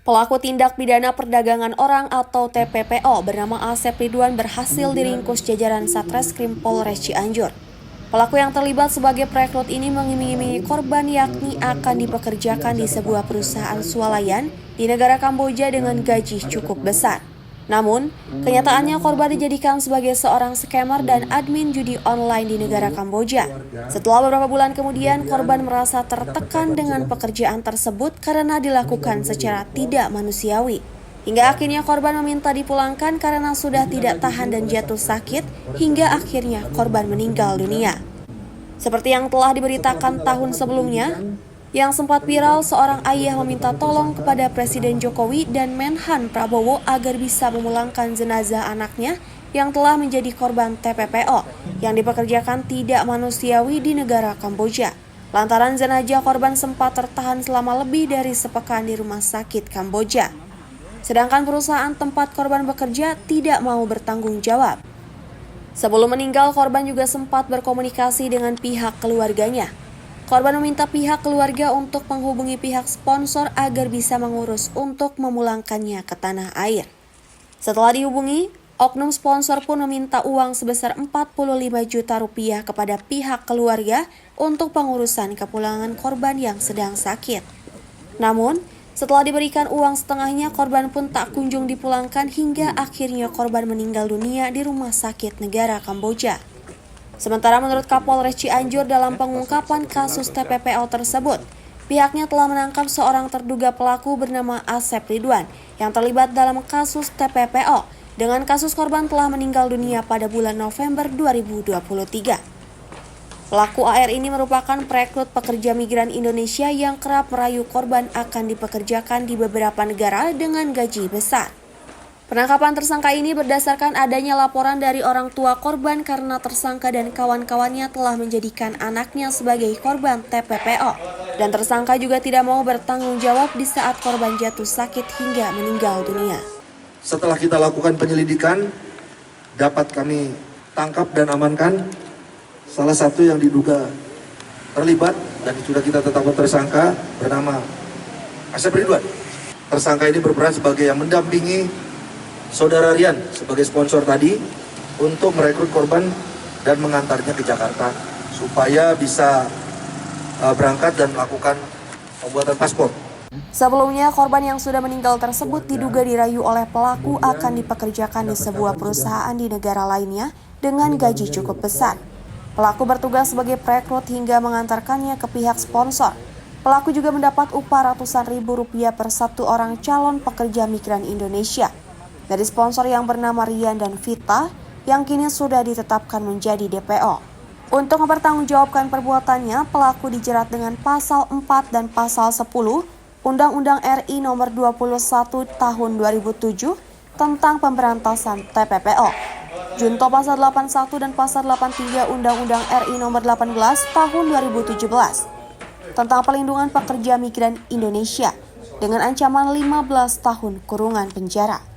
Pelaku tindak pidana perdagangan orang atau TPPO bernama Asep Ridwan berhasil diringkus jajaran Satreskrim Polres Cianjur. Pelaku yang terlibat sebagai perekrut ini mengiming-imingi korban yakni akan dipekerjakan di sebuah perusahaan swalayan di negara Kamboja dengan gaji cukup besar. Namun, kenyataannya korban dijadikan sebagai seorang scammer dan admin judi online di negara Kamboja. Setelah beberapa bulan kemudian, korban merasa tertekan dengan pekerjaan tersebut karena dilakukan secara tidak manusiawi. Hingga akhirnya korban meminta dipulangkan karena sudah tidak tahan dan jatuh sakit, hingga akhirnya korban meninggal dunia. Seperti yang telah diberitakan tahun sebelumnya, yang sempat viral, seorang ayah meminta tolong kepada Presiden Jokowi dan Menhan Prabowo agar bisa memulangkan jenazah anaknya yang telah menjadi korban TPPO yang dipekerjakan tidak manusiawi di negara Kamboja. Lantaran jenazah korban sempat tertahan selama lebih dari sepekan di rumah sakit Kamboja. Sedangkan perusahaan tempat korban bekerja tidak mau bertanggung jawab. Sebelum meninggal, korban juga sempat berkomunikasi dengan pihak keluarganya. Korban meminta pihak keluarga untuk menghubungi pihak sponsor agar bisa mengurus untuk memulangkannya ke tanah air. Setelah dihubungi, oknum sponsor pun meminta uang sebesar 45 juta rupiah kepada pihak keluarga untuk pengurusan kepulangan korban yang sedang sakit. Namun, setelah diberikan uang setengahnya, korban pun tak kunjung dipulangkan hingga akhirnya korban meninggal dunia di rumah sakit negara Kamboja. Sementara menurut Kapolres Cianjur dalam pengungkapan kasus TPPO tersebut, pihaknya telah menangkap seorang terduga pelaku bernama Asep Ridwan yang terlibat dalam kasus TPPO dengan kasus korban telah meninggal dunia pada bulan November 2023. Pelaku AR ini merupakan perekrut pekerja migran Indonesia yang kerap merayu korban akan dipekerjakan di beberapa negara dengan gaji besar. Penangkapan tersangka ini berdasarkan adanya laporan dari orang tua korban karena tersangka dan kawan-kawannya telah menjadikan anaknya sebagai korban TPPO. Dan tersangka juga tidak mau bertanggung jawab di saat korban jatuh sakit hingga meninggal dunia. Setelah kita lakukan penyelidikan, dapat kami tangkap dan amankan salah satu yang diduga terlibat dan sudah kita tetapkan tersangka bernama Asep Ridwan. Tersangka ini berperan sebagai yang mendampingi Saudara Rian sebagai sponsor tadi untuk merekrut korban dan mengantarnya ke Jakarta supaya bisa berangkat dan melakukan pembuatan paspor. Sebelumnya, korban yang sudah meninggal tersebut diduga dirayu oleh pelaku akan dipekerjakan di sebuah perusahaan di negara lainnya dengan gaji cukup besar. Pelaku bertugas sebagai perekrut hingga mengantarkannya ke pihak sponsor. Pelaku juga mendapat upah ratusan ribu rupiah per satu orang calon pekerja migran Indonesia dari sponsor yang bernama Rian dan Vita yang kini sudah ditetapkan menjadi DPO. Untuk mempertanggungjawabkan perbuatannya, pelaku dijerat dengan pasal 4 dan pasal 10 Undang-Undang RI nomor 21 tahun 2007 tentang pemberantasan TPPO. Junto pasal 81 dan pasal 83 Undang-Undang RI nomor 18 tahun 2017 tentang pelindungan pekerja migran Indonesia dengan ancaman 15 tahun kurungan penjara.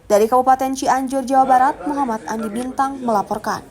Dari Kabupaten Cianjur, Jawa Barat, Muhammad Andi Bintang melaporkan.